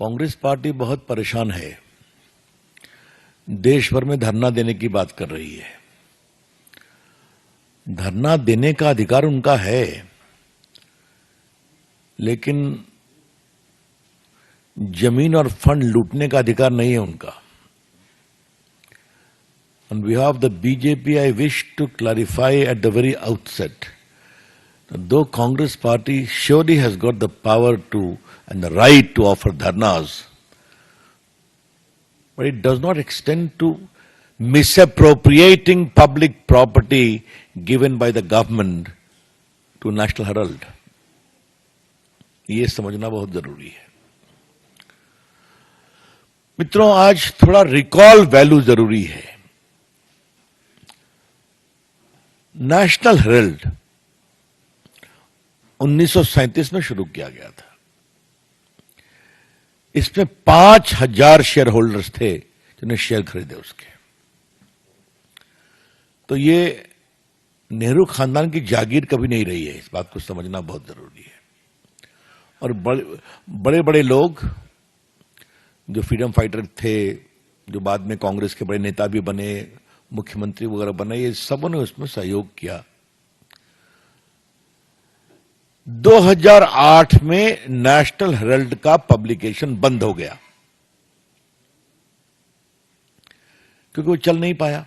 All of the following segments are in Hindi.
कांग्रेस पार्टी बहुत परेशान है। देश भर में धरना देने की बात कर रही है। धरना देने का अधिकार उनका है, लेकिन जमीन और फंड लूटने का अधिकार नहीं है उनका। On behalf of the BJP, I wish to clarify at the very outset that though Congress party surely has got the power to and the right to offer dharnas, but it does not extend to misappropriating public property given by the government to National Herald. ये समझना बहुत जरूरी है। मित्रों, आज थोड़ा रिकॉल वैल्यू जरूरी है। नेशनल हेरल्ड 1937 में शुरू किया गया था। इसमें 5000 शेयर होल्डर्स थे जिन्होंने शेयर खरीदे उसके। तो ये नेहरू खानदान की जागीर कभी नहीं रही है। इस बात को समझना बहुत जरूरी है। और बड़े बड़े लोग जो फ्रीडम फाइटर थे, जो बाद में कांग्रेस के बड़े नेता भी बने, मुख्यमंत्री वगैरह बने, ये सबों ने उसमें सहयोग किया। 2008 में नेशनल हेरल्ड का पब्लिकेशन बंद हो गया क्योंकि वो चल नहीं पाया।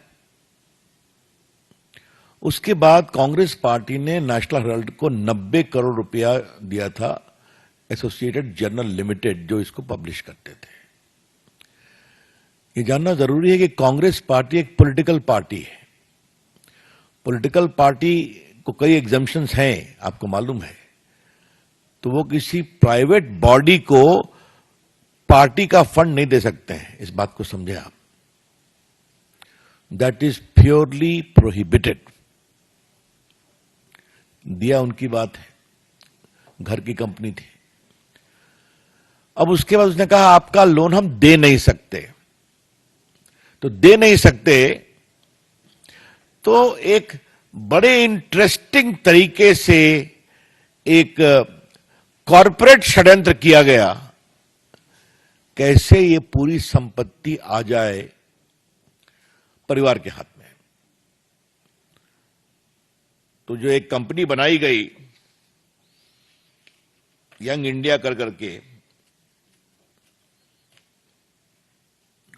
उसके बाद कांग्रेस पार्टी ने नेशनल हेरल्ड को 90 करोड़ रुपया दिया था, एसोसिएटेड जर्नल लिमिटेड जो इसको पब्लिश करते थे। ये जानना जरूरी है कि कांग्रेस पार्टी एक पॉलिटिकल पार्टी है। पॉलिटिकल पार्टी को कई एग्जम्पशंस हैं, आपको मालूम है। तो वो किसी प्राइवेट बॉडी को पार्टी का फंड नहीं दे सकते हैं। इस बात को समझे आप। That is purely prohibited. दिया उनकी बात है, घर की कंपनी थी। अब उसके बाद उसने कहा आपका लोन हम दे नहीं सकते। तो दे नहीं सकते तो एक बड़े इंटरेस्टिंग तरीके से एक कॉरपोरेट षड्यंत्र किया गया, कैसे ये पूरी संपत्ति आ जाए परिवार के हाथ में। तो जो एक कंपनी बनाई गई यंग इंडिया कर करके,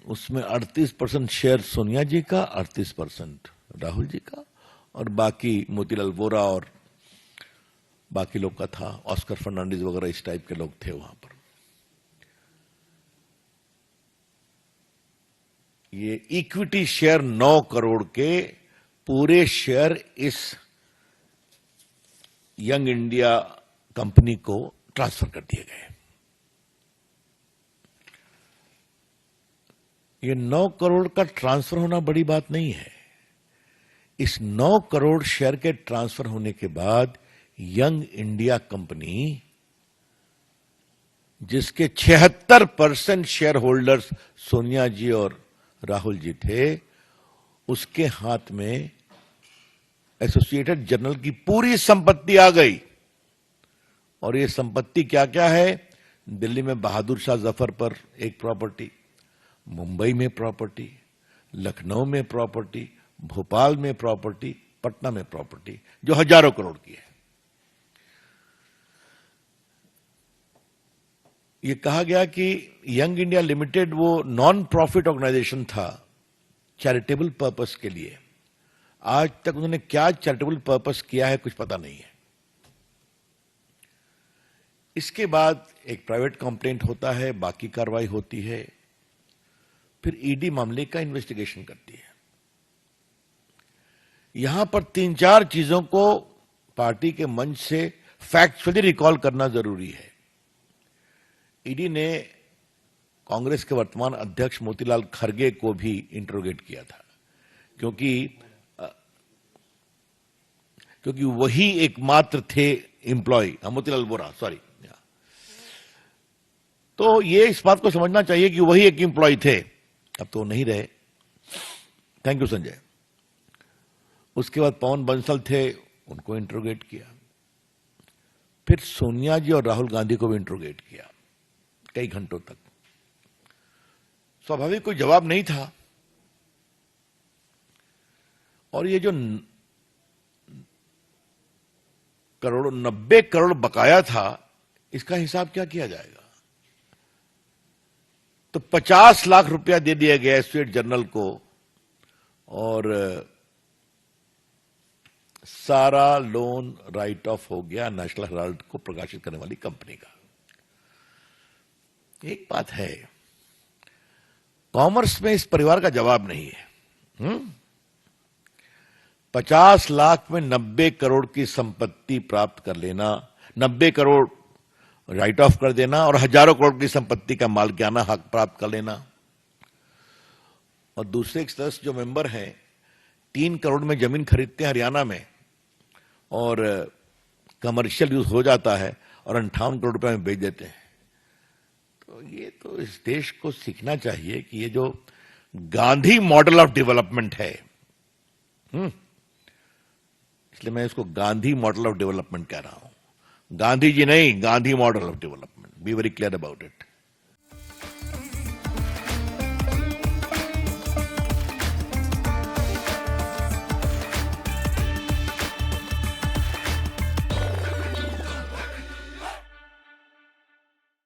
उसमें 38% शेयर सोनिया जी का, 38% राहुल जी का, और बाकी मोतीलाल वोरा और बाकी लोग का था। ऑस्कर फर्नांडिस वगैरह इस टाइप के लोग थे वहां पर। ये इक्विटी शेयर 9 करोड़ के पूरे शेयर इस यंग इंडिया कंपनी को ट्रांसफर कर दिए गए। ये 9 करोड़ का ट्रांसफर होना बड़ी बात नहीं है। इस 9 करोड़ शेयर के ट्रांसफर होने के बाद यंग इंडिया कंपनी, जिसके 76% शेयर होल्डर्स सोनिया जी और राहुल जी थे, उसके हाथ में एसोसिएटेड जर्नल की पूरी संपत्ति आ गई। और ये संपत्ति क्या क्या है? दिल्ली में बहादुर शाह जफर पर एक प्रॉपर्टी, मुंबई में प्रॉपर्टी, लखनऊ में प्रॉपर्टी, भोपाल में प्रॉपर्टी, पटना में प्रॉपर्टी, जो हजारों करोड़ की है। ये कहा गया कि यंग इंडिया लिमिटेड वो नॉन प्रॉफिट ऑर्गेनाइजेशन था, चैरिटेबल पर्पस के लिए। आज तक उन्होंने क्या चैरिटेबल पर्पस किया है कुछ पता नहीं है। इसके बाद एक प्राइवेट कंप्लेंट होता है, बाकी कार्रवाई होती है, फिर ईडी मामले का इन्वेस्टिगेशन करती है। यहां पर 3-4 चीजों को पार्टी के मंच से फैक्चुअली रिकॉल करना जरूरी है। ईडी ने कांग्रेस के वर्तमान अध्यक्ष मोतीलाल खरगे को भी इंट्रोगेट किया था, क्योंकि वही एकमात्र थे एम्प्लॉय, मोतीलाल वोरा, सॉरी। तो ये इस बात को समझना चाहिए कि वही एक एम्प्लॉय थे, अब तो नहीं रहे। Thank you Sanjay. उसके बाद पवन बंसल थे, उनको इंट्रोगेट किया। फिर सोनिया जी और राहुल गांधी को भी इंट्रोगेट किया। कई घंटों तक। स्वाभाविक कोई जवाब नहीं था। और ये जो करोड़ों 90 करोड़ बकाया था, इसका हिसाब क्या किया जाएगा? तो 50 लाख रुपया दे दिया गया स्टेट जनरल को और सारा लोन राइट ऑफ हो गया नेशनल हेराल्ड को प्रकाशित करने वाली कंपनी का। एक बात है, कॉमर्स में इस परिवार का जवाब नहीं है। 50 लाख में 90 करोड़ की संपत्ति प्राप्त कर लेना, 90 करोड़ राइट ऑफ कर देना और हजारों करोड़ की संपत्ति का मालिकाना हक प्राप्त कर लेना। और दूसरे एक सदस्य जो मेंबर हैं 3 करोड़ में जमीन खरीदते हैं हरियाणा में और कमर्शियल यूज हो जाता है और 58 करोड़ रुपए में बेच देते हैं। तो ये तो इस देश को सीखना चाहिए कि ये जो गांधी मॉडल ऑफ डेवलपमेंट है, इसलिए मैं इसको गांधी मॉडल ऑफ डेवलपमेंट कह रहा हूं। गांधी जी नहीं, Gandhi model of development. Be very clear about it.